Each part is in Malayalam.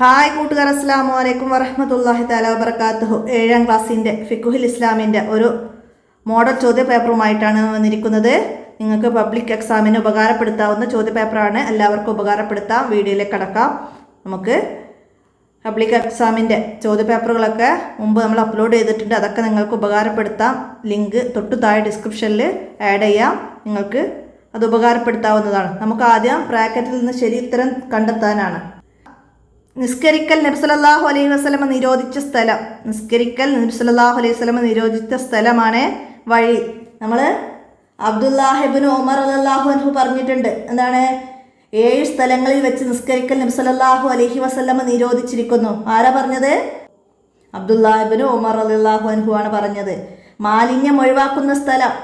ഹായ് കൂട്ടുകാർ, അസ്സലാമു അലൈക്കും വറഹ്മത്തുള്ളാഹി തആല വബറകാതുഹു. 7ാം ക്ലാസ്സിൻ്റെ ഫിഖുൽ ഇസ്ലാമിൻ്റെ ഒരു മോഡൽ ചോദ്യ പേപ്പറുമായിട്ടാണ് വന്നിരിക്കുന്നത്. നിങ്ങൾക്ക് പബ്ലിക് എക്സാമിന് ഉപകാരപ്പെടുത്താവുന്ന ചോദ്യ പേപ്പറാണ്. എല്ലാവർക്കും ഉപകാരപ്പെടുത്താം. വീഡിയോയിലേക്ക് കടക്കാം. നമുക്ക് പബ്ലിക് എക്സാമിൻ്റെ ചോദ്യ പേപ്പറുകളൊക്കെ മുമ്പ് നമ്മൾ അപ്ലോഡ് ചെയ്തിട്ടുണ്ട്. അതൊക്കെ നിങ്ങൾക്ക് ഉപകാരപ്പെടുത്താം. ലിങ്ക് തൊട്ടു താഴെ ഡിസ്ക്രിപ്ഷനിൽ ആഡ് ചെയ്യാം. നിങ്ങൾക്ക് അത് ഉപകാരപ്പെടുത്താവുന്നതാണ്. നമുക്ക് ആദ്യം ബ്രാക്കറ്റിൽ നിന്ന് ശരി ഉത്തരം കണ്ടെത്താനാണ്. നിസ്കരിക്കൽ നബി സല്ലല്ലാഹു അലൈഹി വസല്ലമ നിരോധിച്ച സ്ഥലം. നിസ്കരിക്കൽ നബി സല്ലല്ലാഹു അലൈഹി വസല്ലമ നിരോധിച്ച സ്ഥലമാണ് വഴി. നമ്മൾ അബ്ദുല്ലാഹി ഇബ്നു ഉമർ റളിയല്ലാഹു അൻഹു പറഞ്ഞിട്ടുണ്ട്. എന്താണ്? 7 സ്ഥലങ്ങളിൽ വെച്ച് നിസ്കരിക്കൽ നബി സല്ലല്ലാഹു അലൈഹി വസല്ലമ നിരോധിച്ചിരിക്കുന്നു. ആരാ പറഞ്ഞത്? അബ്ദുല്ലാഹി ഇബ്നു ഉമർ റളിയല്ലാഹു അൻഹു ആണ് പറഞ്ഞത്. മാലിന്യം ഒഴിവാക്കുന്ന സ്ഥലം,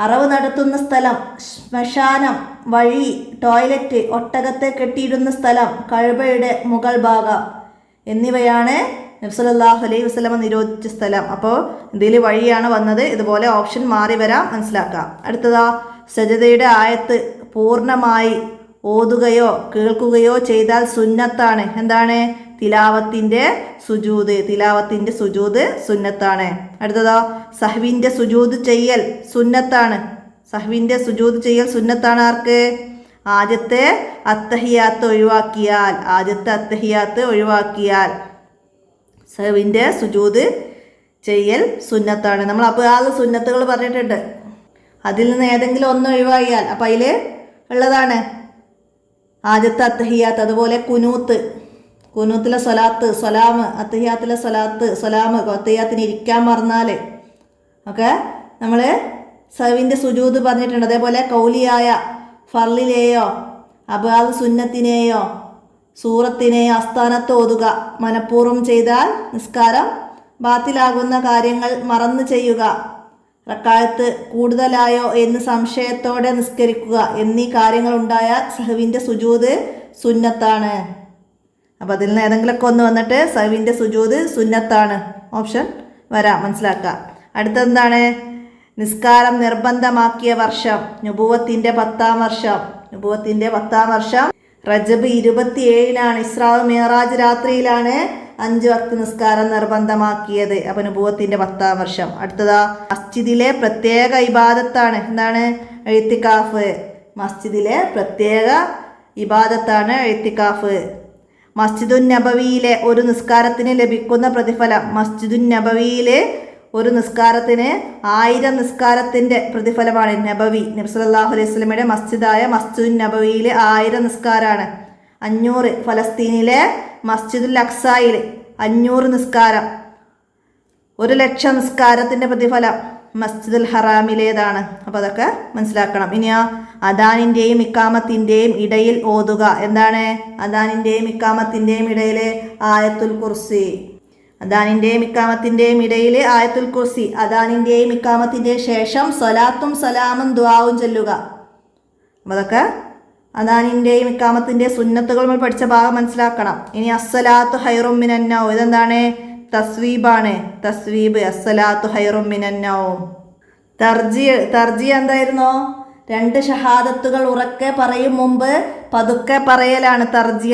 അറവ് നടത്തുന്ന സ്ഥലം, ശ്മശാനം, വഴി, ടോയ്ലറ്റ്, ഒട്ടകത്തെ കെട്ടിയിടുന്ന സ്ഥലം, കഅബയുടെ മുകൾ ഭാഗം എന്നിവയാണ് നബി സല്ലല്ലാഹു അലൈഹി വസല്ലമ നിരോധിച്ച സ്ഥലം. അപ്പോൾ ഇതിൽ വഴിയാണ് വന്നത്. ഇതുപോലെ ഓപ്ഷൻ മാറി വരാം, മനസ്സിലാക്കാം. അടുത്തതാ, സജദയുടെ ആയത്ത് പൂർണ്ണമായി ഓതുകയോ കേൾക്കുകയോ ചെയ്താൽ സുന്നത്താണ്. എന്താണ്? തിലാവത്തിൻ്റെ സുജൂദ്. തിലാവത്തിൻ്റെ സുജൂദ് സുന്നത്താണ്. അടുത്തതോ, സഹ്വിൻ്റെ സുജൂദ് ചെയ്യൽ സുന്നത്താണ്. സഹ്വിൻ്റെ സുജൂദ് ചെയ്യൽ സുന്നത്താണ്. ആർക്ക്? ആദ്യത്തെ അത്തഹിയാത്ത് ഒഴിവാക്കിയാൽ. ആദ്യത്തെ അത്തഹിയാത്ത് ഒഴിവാക്കിയാൽ സഹ്വിൻ്റെ സുജൂദ് ചെയ്യൽ സുന്നത്താണ്. നമ്മൾ അപ്പോൾ ആ സുന്നത്തുകൾ പറഞ്ഞിട്ടുണ്ട്. അതിൽ നിന്ന് ഏതെങ്കിലും ഒന്ന് ഒഴിവാക്കിയാൽ അപ്പോൾ അതിൽ ഉള്ളതാണ് ആദ്യത്തെ അത്തഹിയാത്ത്. അതുപോലെ കുനൂത്ത്, കുനൂത്തിലെ സ്വലാത്ത്, സ്വലാമ്, അത്തഹിയാത്തിലെ സ്വലാത്ത്, സ്വലാമ്, അത്തഹിയാത്തിന് ഇരിക്കാൻ മറന്നാൽ ഒക്കെ നമ്മൾ സഹ്വിൻ്റെ സുജൂദ് പറഞ്ഞിട്ടുണ്ട്. അതേപോലെ കൗലിയായ ഫർളിലെയോ അബാദ് സുന്നത്തിനെയോ സൂറത്തിനെയോ അസ്ഥാനത്ത് ഓതുക. മനഃപൂർവ്വം ചെയ്താൽ നിസ്കാരം ബാത്തിലാകുന്ന കാര്യങ്ങൾ മറന്നു ചെയ്യുക. റക്കായത്ത് കൂടുതലായോ എന്ന് സംശയത്തോടെ നിസ്കരിക്കുക എന്നീ കാര്യങ്ങൾ ഉണ്ടായാൽ സഹ്വിൻ്റെ സുജൂദ് സുന്നത്താണ്. അപ്പോൾ അതിൽ നിന്ന് ഏതെങ്കിലുമൊക്കെ ഒന്ന് വന്നിട്ട് സഹ്വിൻ്റെ സുജൂദ് സുന്നത്താണ് ഓപ്ഷൻ വരാം, മനസ്സിലാക്കുക. അടുത്തെന്താണ്? നിസ്കാരം നിർബന്ധമാക്കിയ വർഷം. നുബുവത്തിൻ്റെ 10ാം വർഷം. നുബുവത്തിൻ്റെ 10ാം വർഷം റജബ് 27-നാണ്. ഇസ്രാ മിഅ്റാജ് രാത്രിയിലാണ് 5 വക്ത് നിസ്കാരം നിർബന്ധമാക്കിയത്. അപ്പോൾ നുബുവത്തിൻ്റെ 10ാം വർഷം. അടുത്തതാ, മസ്ജിദിലെ പ്രത്യേക ഇബാദത്താണ്. എന്താണ്? ഇഅ്തികാഫ്. മസ്ജിദിലെ പ്രത്യേക ഇബാദത്താണ് ഇഅ്തികാഫ്. മസ്ജിദുൻ നബവിയിലെ ഒരു നിസ്കാരത്തിന് ലഭിക്കുന്ന പ്രതിഫലം. മസ്ജിദുൻ നബവിയിലെ ഒരു നിസ്കാരത്തിന് 1000 നിസ്കാരത്തിൻ്റെ പ്രതിഫലമാണ്. നബവി നബി സല്ലല്ലാഹു അലൈഹി വസല്ലമയുടെ മസ്ജിദായ മസ്ജിദുൻ നബവിയിലെ 1000 നിസ്കാരമാണ്. 500 ഫലസ്തീനിലെ മസ്ജിദുൽ അക്സായിൽ 500 നിസ്കാരം. 1,00,000 നിസ്കാരത്തിൻ്റെ പ്രതിഫലം മസ്ജിദുൽ ഹറാമിലേതാണ്. അപ്പോൾ അതൊക്കെ മനസ്സിലാക്കണം. ഇനിയാ അദാനിൻ്റെയും ഇക്കാമത്തിൻ്റെയും ഇടയിൽ ഓതുക. എന്താണ്? അദാനിൻ്റെയും ഇക്കാമത്തിൻ്റെയും ഇടയിൽ ആയത്തുൽ കുർസി. അദാനിൻ്റെയും ഇക്കാമത്തിൻ്റെയും ഇടയിൽ ആയത്തുൽ കുർസി. അദാനിൻ്റെയും ഇക്കാമത്തിൻ്റെയും ശേഷം സ്വലാത്തും സലാമും ദുആവും ചൊല്ലുക. അപ്പോൾ അതൊക്കെ അദാനിൻ്റെയും ഇക്കാമത്തിൻ്റെ സുന്നത്തുകൾ നമ്മൾ പഠിച്ച ഭാഗം മനസ്സിലാക്കണം. ഇനി അസ്സലാത്തു ഹൈറും മിനൻ നൗം. ഇതെന്താണ്? തസ്വീബാണ്. തസ്വീബ്. അസ്സലാത്തു ഹൈറും മിനൻ നൗം. തർജി എന്തായിരുന്നു? 2 ഷഹാദത്തുകൾ ഉറക്കെ പറയും മുമ്പ് പതുക്കെ പറയലാണ് തർജി.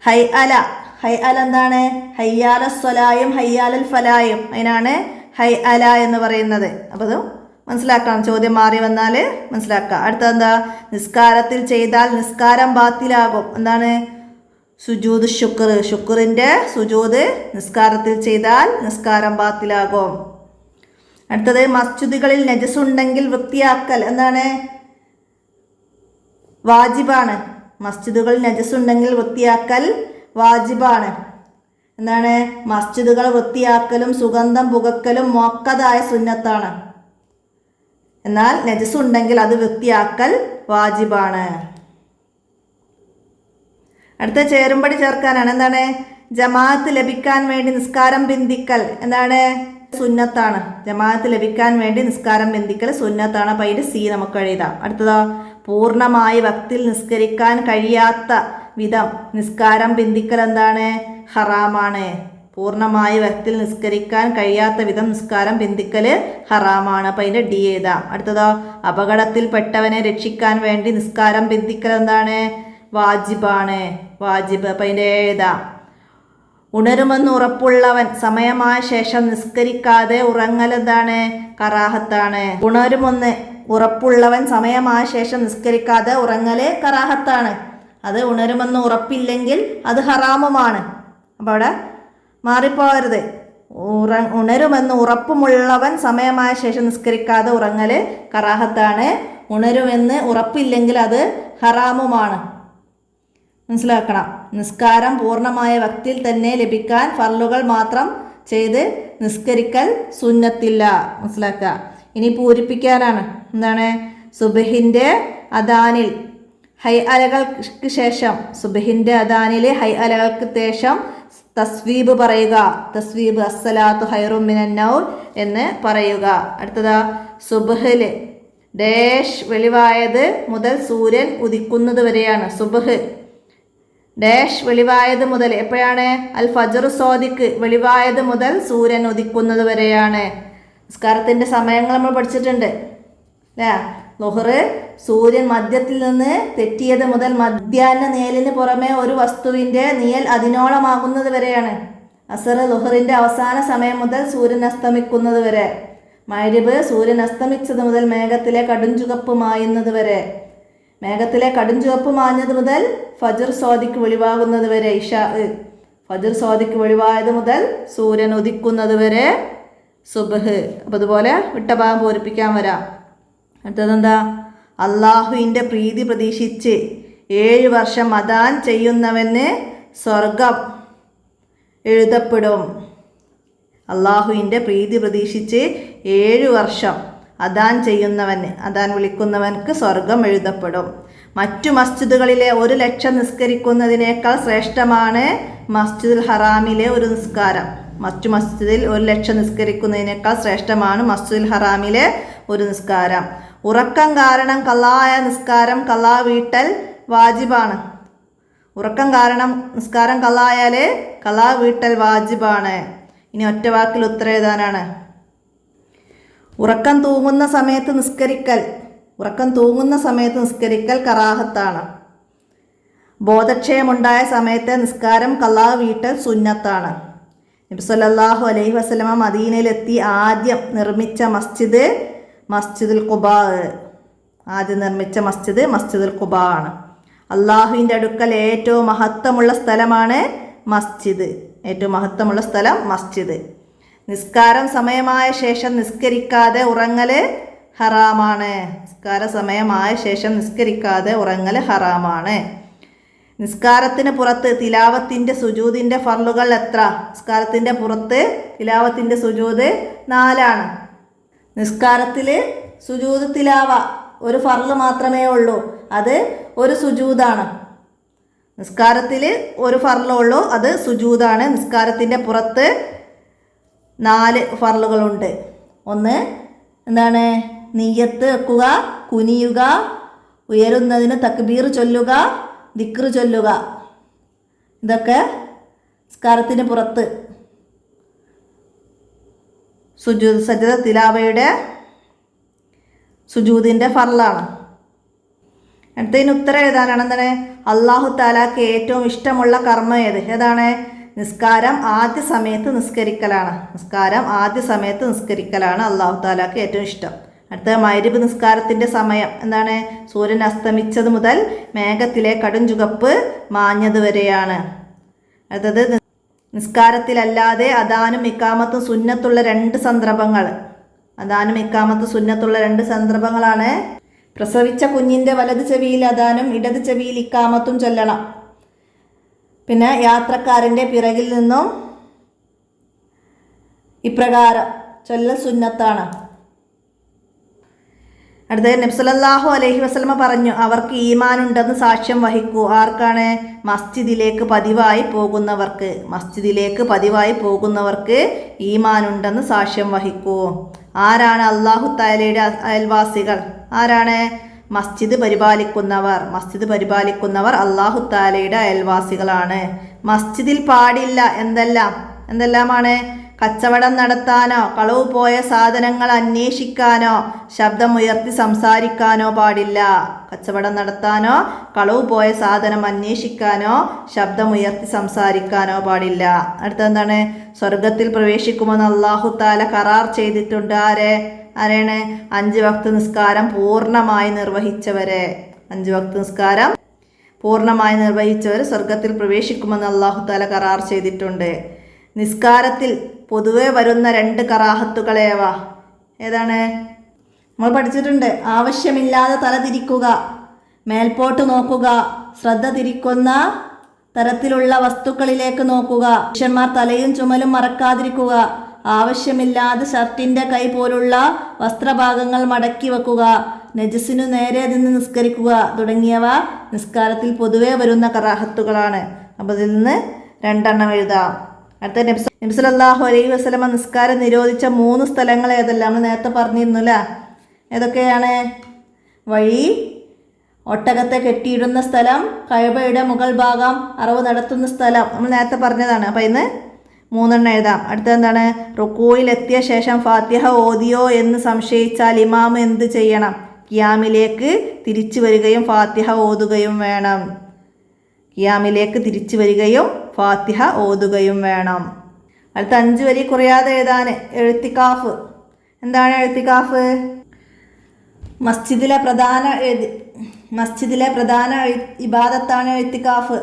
ഹൈ അല. ഹൈ അല എന്താണ്? ഹയ്യാല സ്വലായും ഹയ്യാലൽ ഫലായും. അതിനാണ് ഹൈ അല എന്ന് പറയുന്നത്. അപ്പോൾ അത് മനസ്സിലാക്കണം. ചോദ്യം മാറി വന്നാൽ മനസ്സിലാക്കുക. അടുത്തതെന്താ? നിസ്കാരത്തിൽ ചെയ്താൽ നിസ്കാരം ബാത്തിലാകും. എന്താണ്? സുജൂദ് ശുക്ർ. ശുക്റിൻ്റെ സുജൂദ് നിസ്കാരത്തിൽ ചെയ്താൽ നിസ്കാരം ബാത്തിലാകും. അടുത്തത്, മസ്ജിദുകളിൽ നജസ് ഉണ്ടെങ്കിൽ വൃത്തിയാക്കൽ. എന്താണ്? വാജിബാണ്. മസ്ജിദുകളിൽ നജസ് ഉണ്ടെങ്കിൽ വൃത്തിയാക്കൽ വാജിബാണ്. എന്താണ്? മസ്ജിദുകൾ വൃത്തിയാക്കലും സുഗന്ധം പുകക്കലും മുഅക്കദായ സുന്നത്താണ്. എന്നാൽ നജസ് ഉണ്ടെങ്കിൽ അത് വൃത്തിയാക്കൽ വാജിബാണ്. അടുത്ത ചേരുംപടി ചേർക്കാനാണ്. എന്താണ്? ജമാഅത്ത് ലഭിക്കാൻ വേണ്ടി നിസ്കാരം ബന്ധിക്കൽ. എന്താണ്? സുന്നത്താണ്. ജമാഅത്ത് ലഭിക്കാൻ വേണ്ടി നിസ്കാരം ബന്ധിക്കൽ സുന്നത്താണ്. അപ്പോൾ അതിൻ്റെ സി നമുക്ക് എഴുതാം. അടുത്തതോ, പൂർണ്ണമായി വക്തിൽ നിസ്കരിക്കാൻ കഴിയാത്ത വിധം നിസ്കാരം ബന്ധിക്കൽ എന്താണ്? ഹറാമാണ്. പൂർണ്ണമായി വക്തിൽ നിസ്കരിക്കാൻ കഴിയാത്ത വിധം നിസ്കാരം ബന്ധിക്കൽ ഹറാമാണ്. അപ്പോൾ അതിൻ്റെ ഡി എഴുതാം. അടുത്തതോ, അപകടത്തിൽപ്പെട്ടവനെ രക്ഷിക്കാൻ വേണ്ടി നിസ്കാരം ബന്ധിക്കൽ എന്താണ്? വാജിബാണ്. വാജിബ്. അപ്പം അതിൻ്റെ ഏതാ? ഉണരുമെന്ന് ഉറപ്പുള്ളവൻ സമയമായ ശേഷം നിസ്കരിക്കാതെ ഉറങ്ങൽ എന്താണ്? കറാഹത്താണ്. ഉണരുമെന്ന് ഉറപ്പുള്ളവൻ സമയമായ ശേഷം നിസ്കരിക്കാതെ ഉറങ്ങൽ കറാഹത്താണ്. അത് ഉണരുമെന്ന് ഉറപ്പില്ലെങ്കിൽ അത് ഹറാമുമാണ്. അപ്പോൾ അവിടെ മാറിപ്പോകരുത്. ഉണരുമെന്ന് ഉറപ്പുമുള്ളവൻ സമയമായ ശേഷം നിസ്കരിക്കാതെ ഉറങ്ങൽ കറാഹത്താണ്. ഉണരുമെന്ന് ഉറപ്പില്ലെങ്കിൽ അത് ഹറാമുമാണ്. മനസ്സിലാക്കണം. നിസ്കാരം പൂർണ്ണമായ വക്തിൽ തന്നെ ലഭിക്കാൻ ഫർളുകൾ മാത്രം ചെയ്ത് നിസ്കരിക്കൽ സുന്നത്തില്ല. മനസ്സിലാക്കുക. ഇനി പൂരിപ്പിക്കാനാണ്. എന്താണ്? സുബഹിൻ്റെ അദാനിൽ ഹൈ അലകൾക്ക് ശേഷം, സുബഹിൻ്റെ അദാനിൽ ഹൈ അലകൾക്ക് ശേഷം തസ്വീബ് പറയുക. തസ്വീബ് അസ്സലാത്തു ഹൈറും മിനൻ നൗം എന്ന് പറയുക. അടുത്തതാ, സുബ്ഹില് ഡാഷ് വെളിവായത് മുതൽ സൂര്യൻ ഉദിക്കുന്നത് വരെയാണ്. സുബ്ഹ് ഡാഷ് വെളിവായത് മുതൽ എപ്പോഴാണ്? അൽ ഫജ്ർ സ്വാദിഖ് വെളിവായത് മുതൽ സൂര്യൻ ഉദിക്കുന്നത് വരെയാണ്. നിസ്കാരത്തിൻ്റെ സമയങ്ങൾ നമ്മൾ പഠിച്ചിട്ടുണ്ട് അല്ലേ? ളുഹ്ർ സൂര്യൻ മധ്യത്തിൽ നിന്ന് തെറ്റിയത് മുതൽ മധ്യാഹ്ന നിഴലിന് പുറമെ ഒരു വസ്തുവിൻ്റെ നിഴൽ അതിനോളമാകുന്നത് വരെയാണ്. അസർ ളുഹ്റിൻ്റെ അവസാന സമയം മുതൽ സൂര്യൻ അസ്തമിക്കുന്നത് വരെ. മഗ്രിബ് സൂര്യൻ അസ്തമിച്ചത് മുതൽ മേഘത്തിലെ കടുംചുവപ്പ് മായുന്നത് വരെ. മേഘത്തിലെ കടുംചുവപ്പ് മാഞ്ഞത് മുതൽ ഫജ്ർ സ്വാദിഖ് വെളിവാകുന്നത് വരെ. ഇഷാ ഫജ്ർ സ്വാദിഖ് വെളിവായത് മുതൽ സൂര്യൻ ഉദിക്കുന്നത് വരെ സുബ്ഹ്. അപ്പോൾ അതുപോലെ വിട്ട ഭാഗം പൂരിപ്പിക്കാൻ വരാം. അടുത്തതെന്താ? അള്ളാഹുവിൻ്റെ പ്രീതി പ്രതീക്ഷിച്ച് 7 വർഷം അദാൻ ചെയ്യുന്നവന് സ്വർഗം എഴുതപ്പെടും. അള്ളാഹുവിൻ്റെ പ്രീതി പ്രതീക്ഷിച്ച് 7 വർഷം അദാൻ ചെയ്യുന്നവന്, അദാൻ വിളിക്കുന്നവൻക്ക് സ്വർഗം എഴുതപ്പെടും. മറ്റു മസ്ജിദുകളിലെ 100,000 നിസ്കരിക്കുന്നതിനേക്കാൾ ശ്രേഷ്ഠമാണ് മസ്ജിദുൽ ഹറാമിലെ ഒരു നിസ്കാരം. മറ്റു മസ്ജിദിൽ 100,000 നിസ്കരിക്കുന്നതിനേക്കാൾ ശ്രേഷ്ഠമാണ് മസ്ജിദുൽ ഹറാമിലെ ഒരു നിസ്കാരം. ഉറക്കം കാരണം ഖളായ നിസ്കാരം ഖളാ വീട്ടൽ വാജിബാണ്. ഉറക്കം കാരണം നിസ്കാരം ഖളായാൽ ഖളാ വീട്ടൽ വാജിബാണ്. ഇനി ഒറ്റ വാക്കിൽ ഉത്തരം എഴുതാനാണ്. ഉറക്കം തൂങ്ങുന്ന സമയത്ത് നിസ്കരിക്കൽ കറാഹത്താണ്. ബോധക്ഷയമുണ്ടായ സമയത്തെ നിസ്കാരം ഖളാ വീട്ടൽ സുന്നത്താണ്. നബി സല്ലല്ലാഹു അലൈഹി വസല്ലമ മദീനയിലെത്തി ആദ്യം നിർമ്മിച്ച മസ്ജിദുൽ ഖുബാ. ആദ്യം നിർമ്മിച്ച മസ്ജിദുൽ ഖുബാ ആണ്. അള്ളാഹുവിൻ്റെ അടുക്കൽ ഏറ്റവും മഹത്വമുള്ള സ്ഥലമാണ് മസ്ജിദ്. ഏറ്റവും മഹത്വമുള്ള സ്ഥലം മസ്ജിദ്. നിസ്കാരം സമയമായ ശേഷം നിസ്കരിക്കാതെ ഉറങ്ങൽ ഹറാമാണ്. നിസ്കാര സമയമായ ശേഷം നിസ്കരിക്കാതെ ഉറങ്ങൽ ഹറാമാണ്. നിസ്കാരത്തിന് പുറത്ത് തിലാവത്തിൻ്റെ സുജൂദിൻ്റെ ഫർളുകൾ എത്ര? നിസ്കാരത്തിൻ്റെ പുറത്ത് തിലാവത്തിൻ്റെ സുജൂദ് 4 നിസ്കാരത്തിൽ സുജൂദ് തിലാവ ഒരു ഫർള് മാത്രമേ ഉള്ളൂ. അത് ഒരു സുജൂദാണ്. നിസ്കാരത്തിൽ ഒരു ഫർളുള്ളൂ, അത് സുജൂദാണ്. നിസ്കാരത്തിൻ്റെ പുറത്ത് 4 ഫർളുകളുണ്ട്. ഒന്ന് എന്താണ്? നിയ്യത്ത് വെക്കുക, കുനിയുക, ഉയരുന്നതിന് തക്ബീർ ചൊല്ലുക, ദിക്ർ ചൊല്ലുക. ഇതൊക്കെ നിസ്കാരത്തിന് പുറത്ത് സുജൂദ് സജ്ദ തിലാവയുടെ സുജൂദിൻ്റെ ഫർളാണ്. അടുത്തതിന് ഉത്തരം എഴുതാനാണ്. എന്താണ്? അല്ലാഹു തആലക്ക് ഏറ്റവും ഇഷ്ടമുള്ള കർമ്മം ഏതാണ്? നിസ്കാരം ആദ്യ സമയത്ത് നിസ്കരിക്കലാണ് അല്ലാഹു തആലക്ക് ഏറ്റവും ഇഷ്ടം. അടുത്ത മഗ്രിബ് നിസ്കാരത്തിൻ്റെ സമയം എന്താണ്? സൂര്യൻ അസ്തമിച്ചത് മുതൽ മേഘത്തിലെ കടുംചുവപ്പ് മാഞ്ഞത് വരെയാണ്. അടുത്തത് നിസ്കാരത്തിലല്ലാതെ അദാനും ഇഖാമത്തും സുന്നത്തുള്ള 2 സന്ദർഭങ്ങൾ. അദാനും ഇഖാമത്തും സുന്നത്തുള്ള 2 സന്ദർഭങ്ങളാണ്. പ്രസവിച്ച കുഞ്ഞിൻ്റെ വലത് ചെവിയിൽ അദാനും ഇടത് ചെവിയിൽ ഇഖാമത്തും ചൊല്ലണം. പിന്നെ യാത്രക്കാരൻ്റെ പിറകിൽ നിന്നും ഇപ്രകാരം ചൊല്ലൽ സുന്നത്താണ്. അടുത്തത് നബി സല്ലല്ലാഹു അലൈഹി വസല്ലമ പറഞ്ഞു, അവർക്ക് ഈമാനുണ്ടെന്ന് സാക്ഷ്യം വഹിക്കൂ. ആർക്കാണ്? മസ്ജിദിലേക്ക് പതിവായി പോകുന്നവർക്ക് ഈമാനുണ്ടെന്ന് സാക്ഷ്യം വഹിക്കൂ. ആരാണ്? അല്ലാഹു തആലയുടെ അയൽവാസികൾ. ആരാണ്? മസ്ജിദ് പരിപാലിക്കുന്നവർ അല്ലാഹു തആലയുടെ അയൽവാസികളാണ്. മസ്ജിദിൽ പാടില്ല എന്തെല്ലാമാണ്? കച്ചവടം നടത്താനോ കളവ് പോയ സാധനങ്ങൾ അന്വേഷിക്കാനോ ശബ്ദമുയർത്തി സംസാരിക്കാനോ പാടില്ല. കച്ചവടം നടത്താനോ കളവ് പോയ സാധനം അന്വേഷിക്കാനോ ശബ്ദമുയർത്തി സംസാരിക്കാനോ പാടില്ല. അടുത്തെന്താണ്? സ്വർഗത്തിൽ പ്രവേശിക്കുമെന്ന് അല്ലാഹു തആല കരാർ ചെയ്തിട്ടുണ്ട്. ആരാണ്? 5 വക്ത് നിസ്കാരം പൂർണ്ണമായി നിർവഹിച്ചവരെ. 5 വക്ത് നിസ്കാരം പൂർണ്ണമായി നിർവഹിച്ചവർ സ്വർഗത്തിൽ പ്രവേശിക്കുമെന്ന് അല്ലാഹു തആല കരാർ ചെയ്തിട്ടുണ്ട്. നിസ്കാരത്തിൽ പൊതുവെ വരുന്ന 2 കറാഹത്തുകളേവ? ഏതാണ്? നമ്മൾ പഠിച്ചിട്ടുണ്ട്. ആവശ്യമില്ലാതെ തല തിരിക്കുക, മേൽപോട്ട് നോക്കുക, ശ്രദ്ധ തിരിക്കുന്ന തരത്തിലുള്ള വസ്തുക്കളിലേക്ക് നോക്കുക, പുരുഷന്മാർ തലയും ചുമലും മറക്കാതിരിക്കുക, ആവശ്യമില്ലാതെ ഷർട്ടിൻ്റെ കൈ പോലുള്ള വസ്ത്രഭാഗങ്ങൾ മടക്കി വെക്കുക, നജസിനു നേരെ നിന്ന് നിസ്കരിക്കുക തുടങ്ങിയവ നിസ്കാരത്തിൽ പൊതുവെ വരുന്ന കറാഹത്തുകളാണ്. അപ്പോൾ ഇതിൽ നിന്ന് 2 എണ്ണം എഴുതാം. അടുത്ത നബി സല്ലല്ലാഹു അലൈഹി വസല്ലമ നിസ്കാരം നിരോധിച്ച 3 സ്ഥലങ്ങൾ ഏതെല്ലാം? നമ്മൾ നേരത്തെ പറഞ്ഞിരുന്നില്ല. ഏതൊക്കെയാണ്? വഴി, ഒട്ടകത്തെ കെട്ടിയിടുന്ന സ്ഥലം, കഅബയുടെ മുകൾ ഭാഗം, അറവ് നടത്തുന്ന സ്ഥലം. നമ്മൾ നേരത്തെ പറഞ്ഞതാണ്. അപ്പോൾ ഇന്ന് 3 എണ്ണം എഴുതാം. അടുത്തെന്താണ്? റുക്കൂയിൽ എത്തിയ ശേഷം ഫാത്തിഹ ഓതിയോ എന്ന് സംശയിച്ചാൽ ഇമാം എന്ത് ചെയ്യണം? ഖിയാമിലേക്ക് തിരിച്ചു വരികയും ഫാത്തിഹ ഓതുകയും വേണം. ഖിയാമിലേക്ക് തിരിച്ചു വരികയും ഫാത്തിഹ ഓതുകയും വേണം. അടുത്ത 5 വരി കുറയാതെ എഴുതാൻ. എഴുത്തിക്കാഫ്. എന്താണ് എഴുത്തിക്കാഫ്? മസ്ജിദിലെ പ്രധാന ഇബാദത്താണ് എഴുത്തിക്കാഫ്.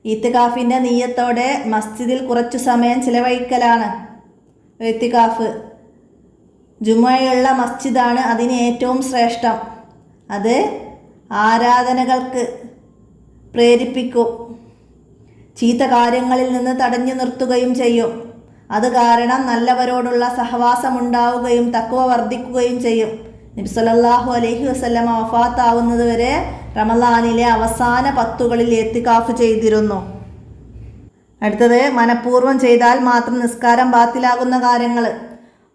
ഈത്തിക്കാഫിൻ്റെ നിയ്യത്തോടെ മസ്ജിദിൽ കുറച്ചു സമയം ചിലവഴിക്കലാണ് എഴുത്തിക്കാഫ്. ജുമുഅയുള്ള മസ്ജിദാണ് അതിന് ഏറ്റവും ശ്രേഷ്ഠം. അത് ആരാധനകൾക്ക് പ്രേരിപ്പിക്കും, ചീത്ത കാര്യങ്ങളിൽ നിന്ന് തടഞ്ഞു നിർത്തുകയും ചെയ്യും. അത് കാരണം നല്ലവരോടുള്ള സഹവാസമുണ്ടാവുകയും തഖ്വ വർദ്ധിക്കുകയും ചെയ്യും. നബി സല്ലല്ലാഹു അലൈഹി വസല്ലമ വഫാത്താവുന്നത് വരെ റമളാനിലെ അവസാന 10കളിൽ ഇഅ്തികാഫ് ചെയ്തിരുന്നു. അടുത്തത് മനഃപൂർവ്വം ചെയ്താൽ മാത്രം നിസ്കാരം ബാത്തിലാകുന്ന കാര്യങ്ങൾ.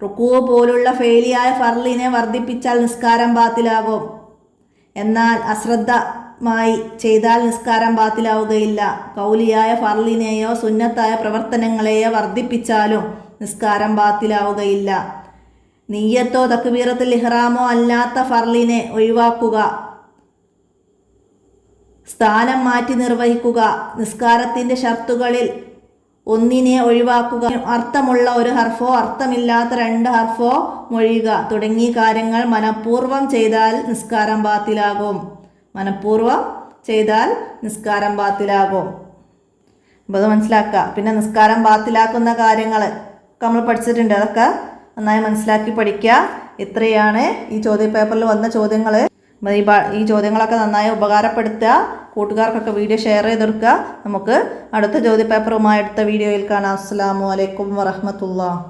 റുക്കൂ പോലുള്ള ഫെയിലിയായ ഫർളിനെ വർദ്ധിപ്പിച്ചാൽ നിസ്കാരം ബാത്തിലാകും. എന്നാൽ അശ്രദ്ധമായി ചെയ്താൽ നിസ്കാരം ബാത്തിലാവുകയില്ല. കൗലിയായ ഫർളിനെയോ സുന്നത്തായ പ്രവർത്തനങ്ങളെയോ വർദ്ധിപ്പിച്ചാലും നിസ്കാരം ബാത്തിലാവുകയില്ല. നിയ്യത്തോ തക്ബീറത്തുൽ ഇഹ്റാമോ അല്ലാത്ത ഫർളിനെ ഒഴിവാക്കുക, സ്ഥാനം മാറ്റി നിർവഹിക്കുക, നിസ്കാരത്തിൻ്റെ ഷർത്തുകളിൽ ഒന്നിനെ ഒഴിവാക്കുക, അർത്ഥമുള്ള ഒരു ഹർഫോ അർത്ഥമില്ലാത്ത 2 ഹർഫോ മൊഴിയുക തുടങ്ങിയ കാര്യങ്ങൾ മനഃപൂർവ്വം ചെയ്താൽ നിസ്കാരം ബാത്തിലാകും. മനഃപൂർവ്വം ചെയ്താൽ നിസ്കാരം ബാത്തിലാകും. അപ്പോൾ അത് മനസ്സിലാക്കുക. പിന്നെ നിസ്കാരം ബാത്തിലാക്കുന്ന കാര്യങ്ങൾ ഒക്കെ നമ്മൾ പഠിച്ചിട്ടുണ്ട്. അതൊക്കെ നന്നായി മനസ്സിലാക്കി പഠിക്കുക. ഇത്രയാണ് ഈ ചോദ്യപേപ്പറിൽ വന്ന ചോദ്യങ്ങൾ. ഈ ചോദ്യങ്ങളൊക്കെ നന്നായി ഉപകാരപ്പെടുത്തുക. കൂട്ടുകാർക്കൊക്കെ വീഡിയോ ഷെയർ ചെയ്തെടുക്കുക. നമുക്ക് അടുത്ത ചോദ്യപേപ്പറുമായി അടുത്ത വീഡിയോയിൽ കാണാം. അസ്സലാമു അലൈക്കും വറഹ്മത്തുള്ളാഹി.